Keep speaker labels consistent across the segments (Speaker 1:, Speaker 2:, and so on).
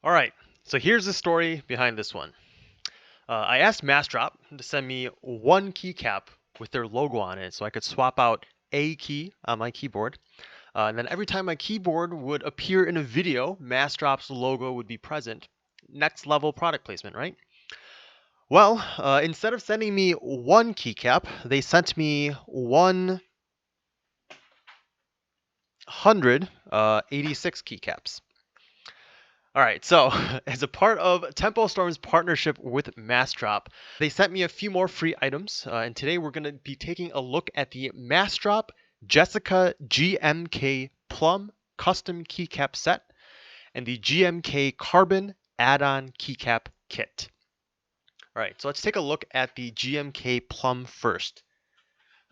Speaker 1: All right, so here's the story behind this one. I asked Massdrop to send me one keycap with their logo on it so I could swap out a key on my keyboard. And then every time my keyboard would appear in a video, Massdrop's logo would be present. Next level product placement, right? Well, instead of sending me one keycap, they sent me 186 keycaps. All right, so as a part of Tempo Storm's partnership with Massdrop, they sent me a few more free items, and today we're going to be taking a look at the Massdrop Jessica GMK Plum custom keycap set and the GMK Carbon add-on keycap kit. All right, so let's take a look at the GMK Plum first.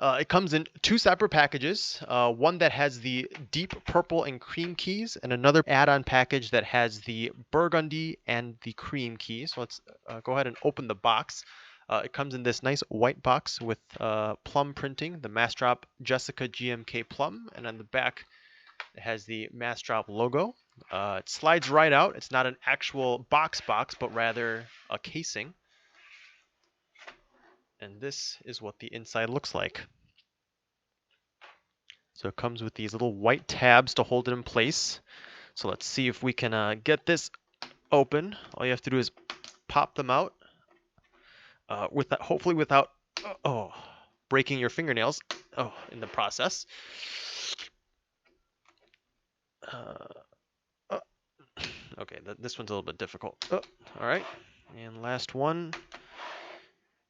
Speaker 1: It comes in two separate packages, one that has the deep purple and cream keys, and another add-on package that has the burgundy and the cream keys. So let's go ahead and open the box. It comes in this nice white box with plum printing, the Massdrop Jessica GMK Plum, and on the back it has the Massdrop logo. It slides right out. It's not an actual box, but rather a casing. And this is what the inside looks like. So it comes with these little white tabs to hold it in place. So let's see if we can get this open. All you have to do is pop them out, hopefully without breaking your fingernails in the process. Okay, this one's a little bit difficult. All right, and last one.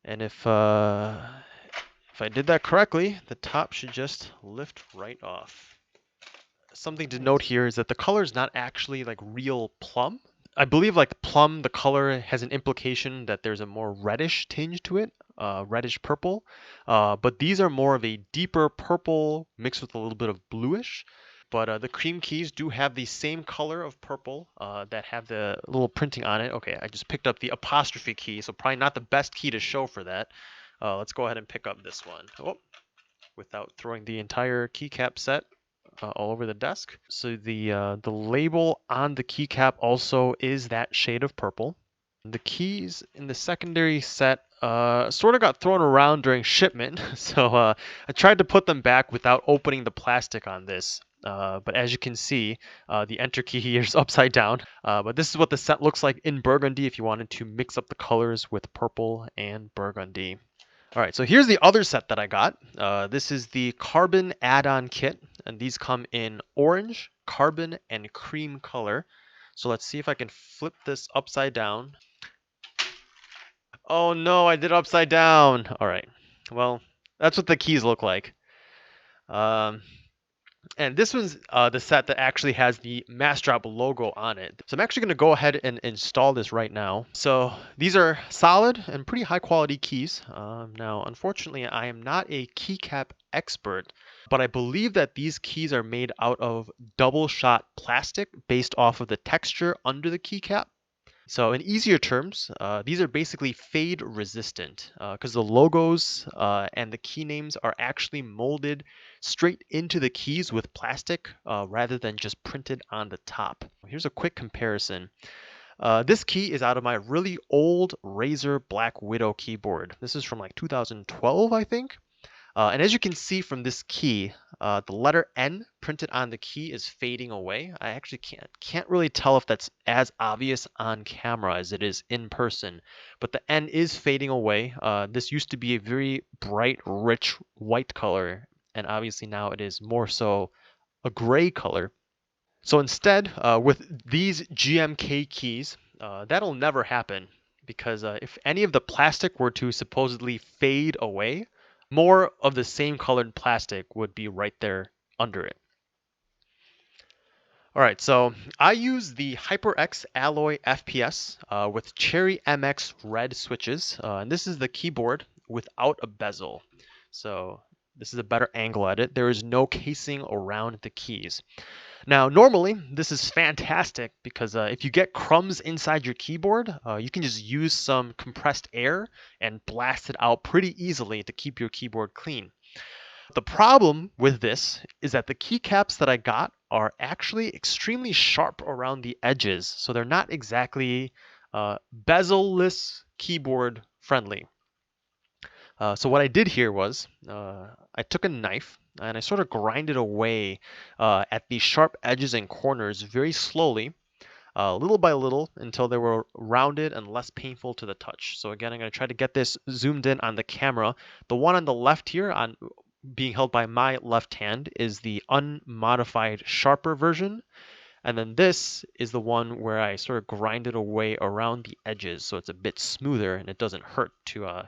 Speaker 1: And if I did that correctly, the top should just lift right off. Something to note here is that the color is not actually like real plum. I believe like plum, the color has an implication that there's a more reddish tinge to it, reddish purple. But these are more of a deeper purple mixed with a little bit of bluish. But the cream keys do have the same color of purple that have the little printing on it. Okay, I just picked up the apostrophe key, so probably not the best key to show for that. Let's go ahead and pick up this one. Without throwing the entire keycap set all over the desk. So the label on the keycap also is that shade of purple. The keys in the secondary set sort of got thrown around during shipment, so I tried to put them back without opening the plastic on this. But as you can see, the enter key here is upside down. But this is what the set looks like in burgundy if you wanted to mix up the colors with purple and burgundy. All right, so here's the other set that I got. This is the Carbon add-on kit, and these come in orange, carbon, and cream color. So let's see if I can flip this upside down. Oh no, I did upside down. All right, well, that's what the keys look like. And this one's the set that actually has the Massdrop logo on it. So I'm actually going to go ahead and install this right now. So these are solid and pretty high quality keys. Now, unfortunately, I am not a keycap expert, but I believe that these keys are made out of double shot plastic based off of the texture under the keycap. So in easier terms, these are basically fade resistant because the logos and the key names are actually molded straight into the keys with plastic rather than just printed on the top. Here's a quick comparison. This key is out of my really old Razer Black Widow keyboard. This is from like 2012, I think. And as you can see from this key, the letter N printed on the key is fading away. I actually can't really tell if that's as obvious on camera as it is in person, but the N is fading away. This used to be a very bright, rich white color, and obviously now it is more so a gray color. So instead, with these GMK keys, that'll never happen because if any of the plastic were to supposedly fade away, more of the same colored plastic would be right there under it. All right, so I use the HyperX Alloy FPS with Cherry MX red switches, and this is the keyboard without a bezel. So this is a better angle at it. There is no casing around the keys. Now, normally, this is fantastic because if you get crumbs inside your keyboard, you can just use some compressed air and blast it out pretty easily to keep your keyboard clean. The problem with this is that the keycaps that I got are actually extremely sharp around the edges, so they're not exactly bezel-less keyboard friendly. So what I did here was I took a knife and I sort of grinded away at the sharp edges and corners very slowly, little by little, until they were rounded and less painful to the touch. So again, I'm going to try to get this zoomed in on the camera. The one on the left here, on being held by my left hand, is the unmodified sharper version. And then this is the one where I sort of grinded away around the edges, so it's a bit smoother and it doesn't hurt to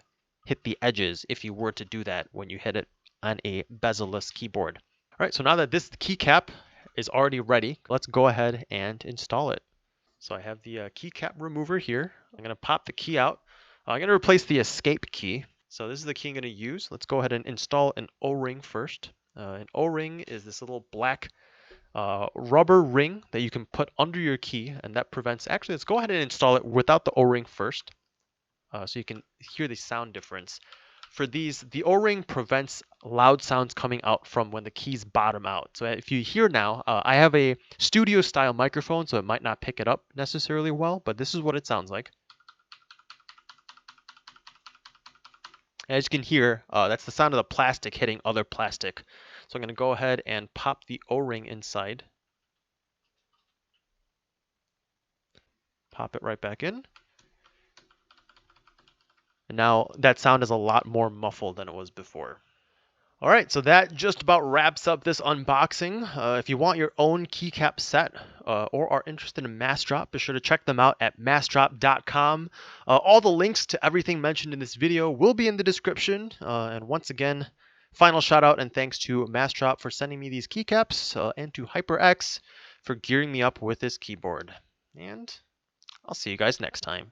Speaker 1: hit the edges if you were to do that when you hit it on a bezel-less keyboard. All right, so now that this keycap is already ready, let's go ahead and install it. So I have the keycap remover here. I'm going to pop the key out. I'm going to replace the escape key. So this is the key I'm going to use. Let's go ahead and install an O-ring first. An O-ring is this little black rubber ring that you can put under your key, and that prevents, actually, let's go ahead and install it without the O-ring first, so you can hear the sound difference. For these, the O-ring prevents loud sounds coming out from when the keys bottom out. So if you hear now, I have a studio style microphone, so it might not pick it up necessarily well, but this is what it sounds like. As you can hear, that's the sound of the plastic hitting other plastic. So I'm going to go ahead and pop the O-ring inside. Pop it right back in. And now that sound is a lot more muffled than it was before. All right, so that just about wraps up this unboxing. If you want your own keycap set or are interested in Massdrop, be sure to check them out at massdrop.com. All the links to everything mentioned in this video will be in the description. And once again, final shout out and thanks to Massdrop for sending me these keycaps and to HyperX for gearing me up with this keyboard. And I'll see you guys next time.